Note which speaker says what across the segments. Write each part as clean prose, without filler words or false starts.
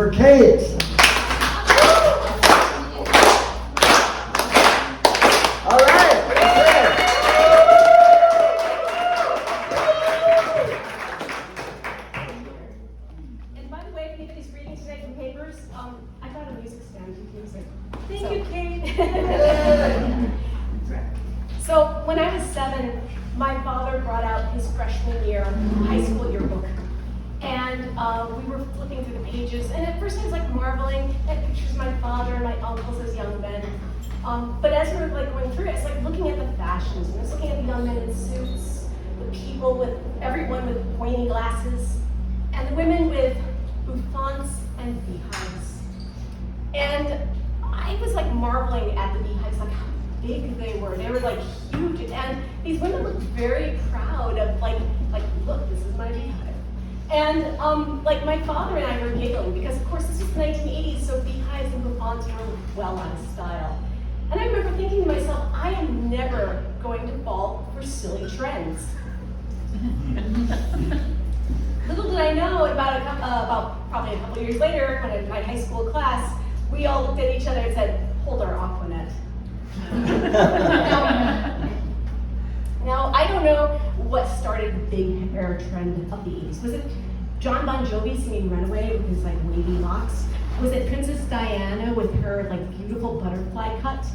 Speaker 1: for Kate. All right.
Speaker 2: And by the way, if anybody's reading today from papers, I got a music stand with music. Thank you, Kate. So when I was 7, my father brought out his freshman year high school yearbook. And we were flipping through the pages, and at first I was like marveling at pictures of my father and my uncles as young men. But as we were like going through it, it's like looking at the fashions. And I was looking at the young men in suits, the people with everyone with pointy glasses, and the women with bouffants and beehives. And I was like marveling at the beehives, like how big they were. They were like huge, and these women looked very proud of like look, this is my beehive. And like my father and I were giggling because of course this was the 1980s, so beehives and bouffants were well out of style. And I remember thinking to myself, I am never going to fall for silly trends. Little did I know, about probably a couple years later, when in my high school class, we all looked at each other and said, hold our Aquanet. Now, I don't know what started the big hair trend of the 80s. Was it John Bon Jovi singing Runaway with his like wavy locks? Was it Princess Diana with her like beautiful butterfly cut?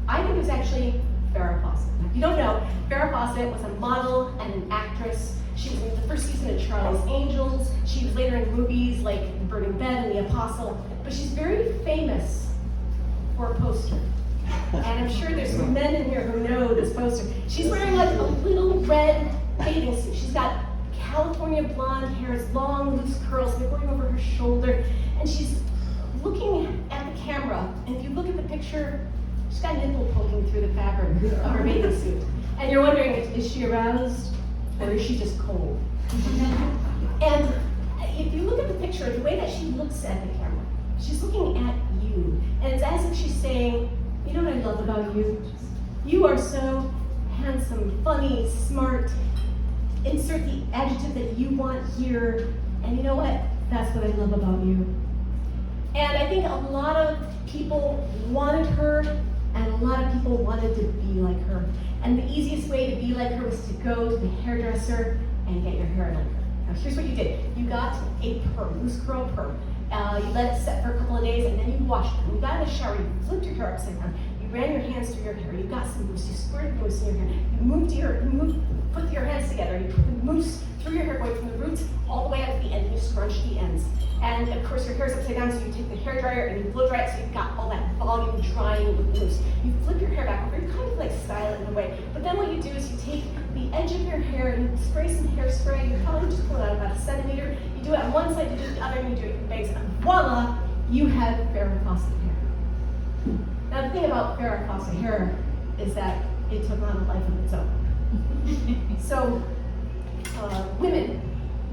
Speaker 2: I think it was actually Farrah Fawcett. Now, if you don't know, Farrah Fawcett was a model and an actress. She was in the first season of Charlie's Angels. She was later in movies like The Burning Bed and The Apostle. But she's very famous for a poster. And I'm sure there's some men in here who know this poster. She's wearing like a little red bathing suit. She's got California blonde hair, it's long, loose curls, they're going over her shoulder. And she's looking at the camera. And if you look at the picture, she's got a nipple poking through the fabric of her bathing suit. And you're wondering, is she aroused or is she just cold? And if you look at the picture, the way that she looks at the camera, she's looking at you. And it's as if she's saying, you know what I love about you? You are so handsome, funny, smart. Insert the adjective that you want here. And you know what? That's what I love about you. And I think a lot of people wanted her, and a lot of people wanted to be like her. And the easiest way to be like her was to go to the hairdresser and get your hair like her. Now here's what you did. You got a perm, loose curl perm. You let it set for a couple of days, and then you washed it. You got in the shower, you flipped your hair upside down. You ran your hands through your hair. You got some mousse. You squirted mousse in your hair. Put your hands together. You put the mousse through your hair, going from the roots all the way out to the end. You scrunch the ends. And of course, your hair's upside down, so you take the hair dryer and you blow dry it, so you've got all that volume drying with the mousse. You flip your hair back over. You kind of like style it in a way. But then what you do is you take the edge of your hair and you spray some hairspray. You probably just pull it out about a centimeter. You do it on one side, you do it the other, and you do it with bangs. And voila, you have Farrah Fawcett hair. Now the thing about Farrah Fawcett hair is that it took on a life of its own. So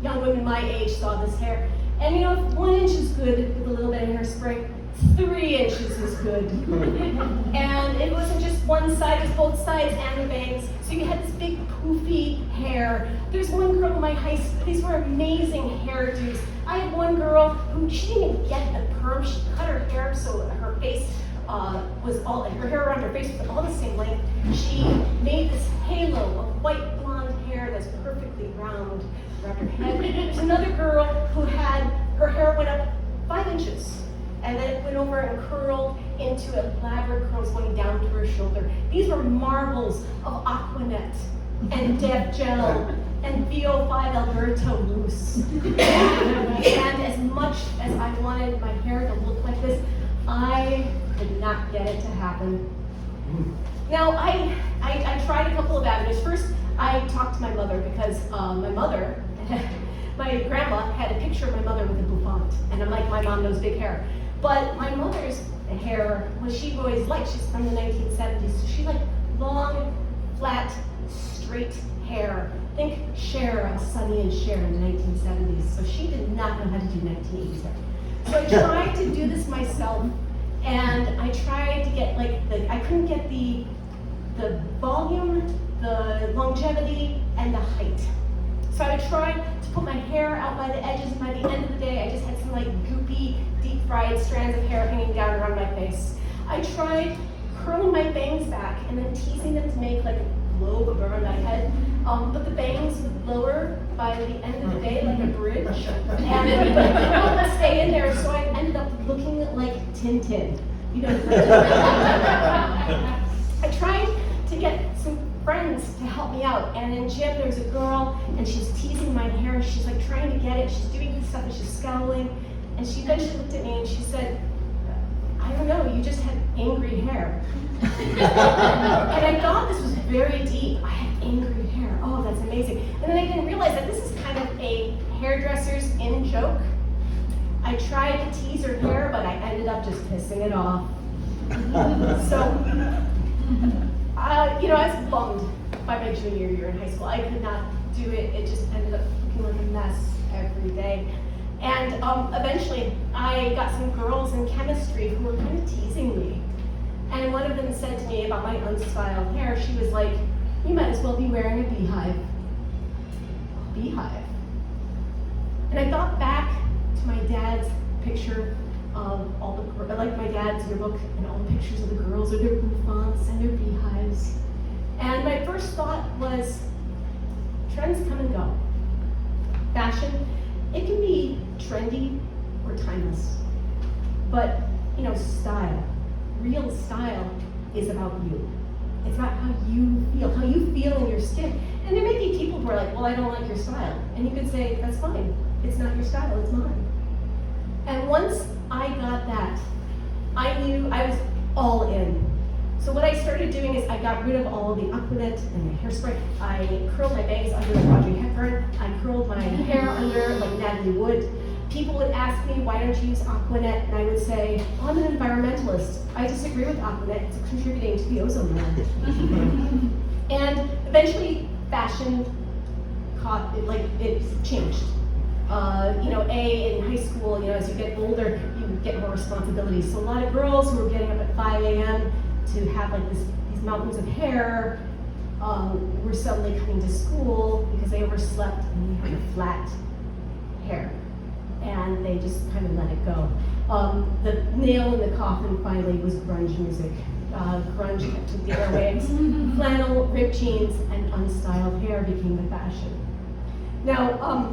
Speaker 2: young women my age saw this hair, and you know, if 1 inch is good with a little bit of hairspray, 3 inches is good. And it wasn't just one side, it was both sides and the bangs. So you had this big poofy hair. There's one girl in my high school, these were amazing hairdos. I had one girl who, she didn't even get the perm, she cut her hair so her face her hair around her face was all the same length. She made this halo of white blonde hair that's perfectly round around her head. There's another girl who had, her hair went up 5 inches, and then it went over and curled into elaborate curls going down to her shoulder. These were marvels of Aquanet and Deb Gel and VO5 Alberto Mousse. And as much as I wanted my hair to look like this, I could not get it to happen. Now, I tried a couple of avenues. First, I talked to my mother because my mother, my grandma had a picture of my mother with a bouffant. And I'm like, my mom knows big hair. But my mother's hair, what she always liked, she's from the 1970s, so she liked long, flat, straight hair. Think Cher, of Sonny and Cher in the 1970s. So she did not know how to do 1980s hair. So I tried to do this myself, and I tried to get I couldn't get the volume, the longevity, and the height. So I tried to put my hair out by the edges, and by the end of the day, I just had some like goopy fried strands of hair hanging down around my face. I tried curling my bangs back and then teasing them to make like a globe around my head. But the bangs would lower by the end of the day like a bridge. And they wouldn't stay in there, so I ended up looking like Tintin. You know, I tried to get some friends to help me out, and in gym there was a girl, and she was teasing my hair. She's like trying to get it. She's doing this stuff, and she's scowling. And she eventually looked at me and she said, "I don't know, you just had angry hair." And I thought this was very deep. I had angry hair. Oh, that's amazing. And then I didn't realize that this is kind of a hairdresser's in joke. I tried to tease her hair, but I ended up just pissing it off. So, I was bummed by my junior year in high school. I could not do it. It just ended up looking like a mess every day. And eventually, I got some girls in chemistry who were kind of teasing me. And one of them said to me about my unstyled hair, she was like, "You might as well be wearing a beehive." Beehive. And I thought back to my dad's picture of all the, like my dad's yearbook and all the pictures of the girls with their bouffants and their beehives. And my first thought was, trends come and go. Fashion, it can be trendy or timeless. But, style, real style is about you. It's about how you feel in your skin. And there may be people who are like, "Well, I don't like your style." And you could say, "That's fine. It's not your style, it's mine." And once I got that, I knew I was all in. So what I started doing is I got rid of all the Aquanet and the hairspray. I curled my bangs under Audrey Hepburn. I curled my hair under like Natalie Wood. People would ask me, "Why don't you use Aquanet?" And I would say, "Oh, I'm an environmentalist. I disagree with Aquanet. It's contributing to the ozone layer." And eventually, fashion it changed. In high school, as you get older, you get more responsibilities. So a lot of girls who were getting up at 5 a.m. to have like these mountains of hair were suddenly coming to school because they overslept and they had flat hair. And they just kind of let it go. The nail in the coffin finally was grunge music. Grunge took the airwaves. Flannel, ripped jeans, and unstyled hair became the fashion. Now,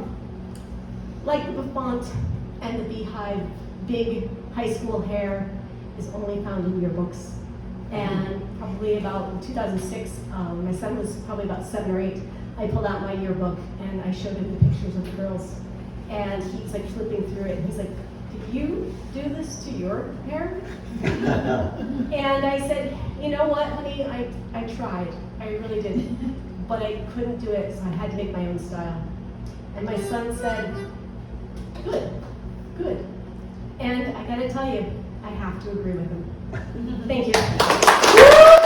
Speaker 2: like the bouffant and the beehive, big high school hair is only found in yearbooks. And probably about 2006, when my son was probably about 7 or 8, I pulled out my yearbook and I showed him the pictures of the girls. And he's like flipping through it and he's like, "Did you do this to your hair?" And I said, "You know what, honey, I tried. I really did. But I couldn't do it, so I had to make my own style." And my son said, Good. And I gotta tell you, I have to agree with him. Thank you.